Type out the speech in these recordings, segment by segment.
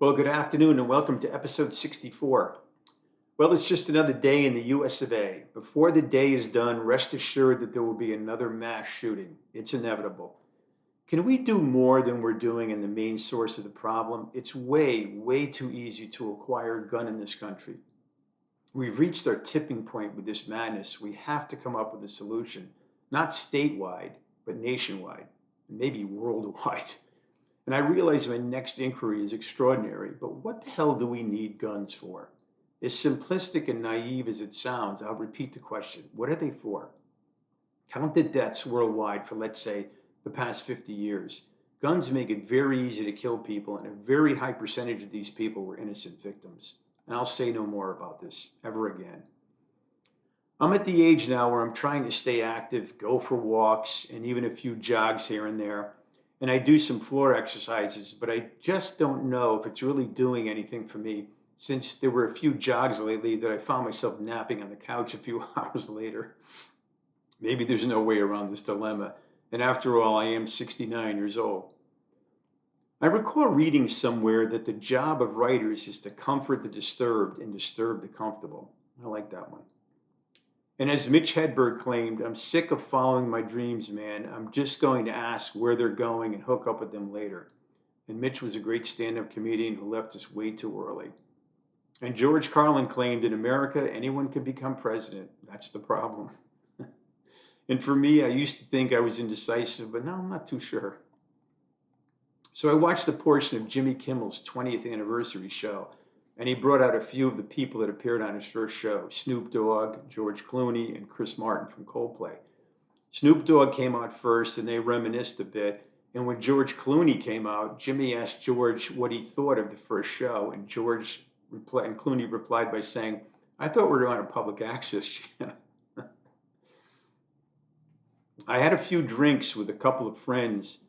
Well, good afternoon and welcome to episode 64. Well, it's just another day in the US of A. Before the day is done, rest assured that there will be another mass shooting. It's inevitable. Can we do more than we're doing in the main source of the problem? It's way too easy to acquire a gun in this country. We've reached our tipping point with this madness. We have to come up with a solution, not statewide, but nationwide, and maybe worldwide. And I realize my next inquiry is extraordinary, but what the hell do we need guns for? As simplistic and naive as it sounds, I'll repeat the question. What are they for? Count the deaths worldwide for, let's say, the past 50 years. Guns make it very easy to kill people, and a very high percentage of these people were innocent victims. And I'll say no more about this ever again. I'm at the age now where I'm trying to stay active, go for walks, and even a few jogs here and there. And I do some floor exercises, but I just don't know if it's really doing anything for me since there were a few jogs lately that I found myself napping on the couch a few hours later. Maybe there's no way around this dilemma. And after all, I am 69 years old. I recall reading somewhere that the job of writers is to comfort the disturbed and disturb the comfortable. I like that one. And as Mitch Hedberg claimed, I'm sick of following my dreams, man. I'm just going to ask where they're going and hook up with them later. And Mitch was a great stand up comedian who left us way too early. And George Carlin claimed in America, anyone can become president. That's the problem. And for me, I used to think I was indecisive, but now I'm not too sure. So I watched a portion of Jimmy Kimmel's 20th anniversary show, and he brought out a few of the people that appeared on his first show: Snoop Dogg, George Clooney, and Chris Martin from Coldplay. Snoop Dogg came out first, and they reminisced a bit. And when George Clooney came out, Jimmy asked George what he thought of the first show, and Clooney replied by saying, "I thought we were on a public access channel." I had a few drinks with a couple of friends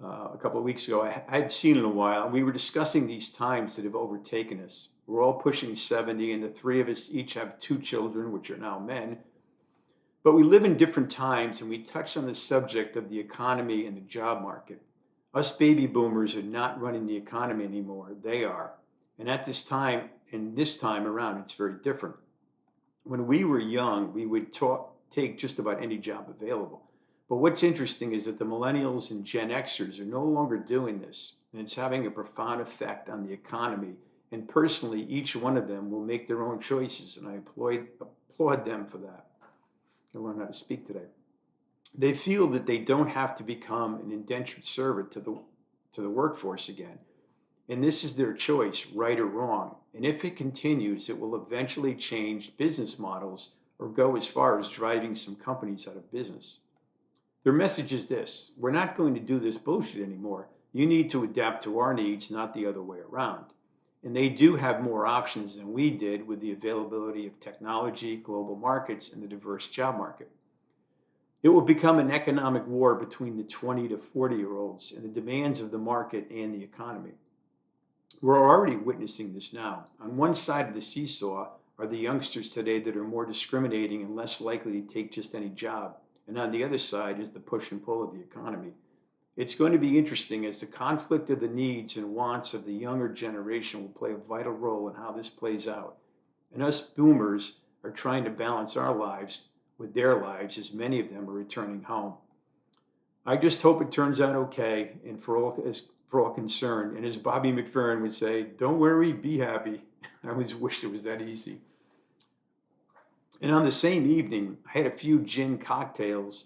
a couple of weeks ago. I hadn't seen in a while. We were discussing these times that have overtaken us. We're all pushing 70, and the three of us each have two children, which are now men. But we live in different times, and we touched on the subject of the economy and the job market. Us baby boomers are not running the economy anymore. They are. And at this time, and this time around, it's very different. When we were young, we would take just about any job available. But what's interesting is that the millennials and Gen Xers are no longer doing this, and it's having a profound effect on the economy. And personally, each one of them will make their own choices, and I applaud them for that. I learned how to speak today. They feel that they don't have to become an indentured servant to the workforce again. And this is their choice, right or wrong. And if it continues, it will eventually change business models or go as far as driving some companies out of business. Their message is this: we're not going to do this bullshit anymore. You need to adapt to our needs, not the other way around. And they do have more options than we did with the availability of technology, global markets, and the diverse job market. It will become an economic war between the 20 to 40-year-olds and the demands of the market and the economy. We're already witnessing this now. On one side of the seesaw are the youngsters today that are more discriminating and less likely to take just any job. And on the other side is the push and pull of the economy. It's going to be interesting as the conflict of the needs and wants of the younger generation will play a vital role in how this plays out. And us boomers are trying to balance our lives with their lives as many of them are returning home. I just hope it turns out okay and for all concerned. And as Bobby McFerrin would say, don't worry, be happy. I always wished it was that easy. And on the same evening, I had a few gin cocktails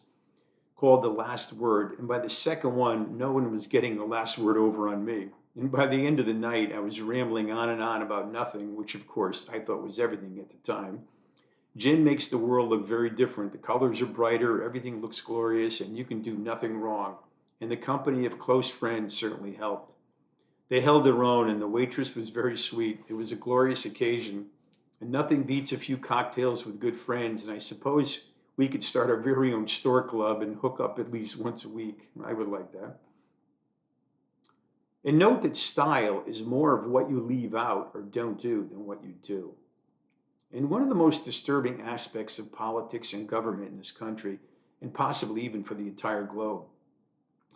called The Last Word. And by the second one, no one was getting the last word over on me. And by the end of the night, I was rambling on and on about nothing, which of course I thought was everything at the time. Gin makes the world look very different. The colors are brighter, everything looks glorious, and you can do nothing wrong. And the company of close friends certainly helped. They held their own, and the waitress was very sweet. It was a glorious occasion. And nothing beats a few cocktails with good friends. And I suppose we could start our very own store club and hook up at least once a week. I would like that. And note that style is more of what you leave out or don't do than what you do. And one of the most disturbing aspects of politics and government in this country, and possibly even for the entire globe,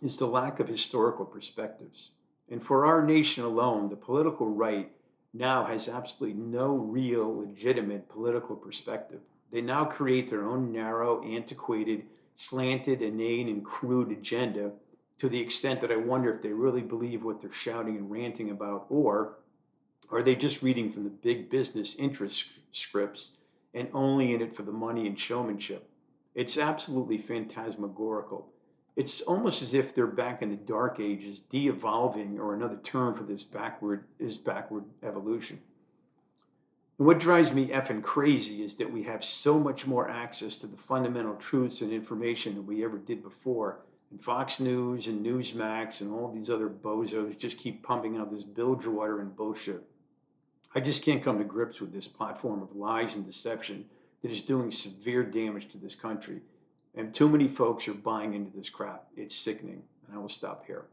is the lack of historical perspectives. And for our nation alone, the political right now has absolutely no real legitimate political perspective. They now create their own narrow, antiquated, slanted, inane, and crude agenda to the extent that I wonder if they really believe what they're shouting and ranting about, or are they just reading from the big business interest scripts and only in it for the money and showmanship? It's absolutely phantasmagorical. It's almost as if they're back in the dark ages, de-evolving, or another term for this backward evolution. And what drives me effing crazy is that we have so much more access to the fundamental truths and information than we ever did before. And Fox News and Newsmax and all these other bozos just keep pumping out this bilge water and bullshit. I just can't come to grips with this platform of lies and deception that is doing severe damage to this country. And too many folks are buying into this crap. It's sickening. And I will stop here.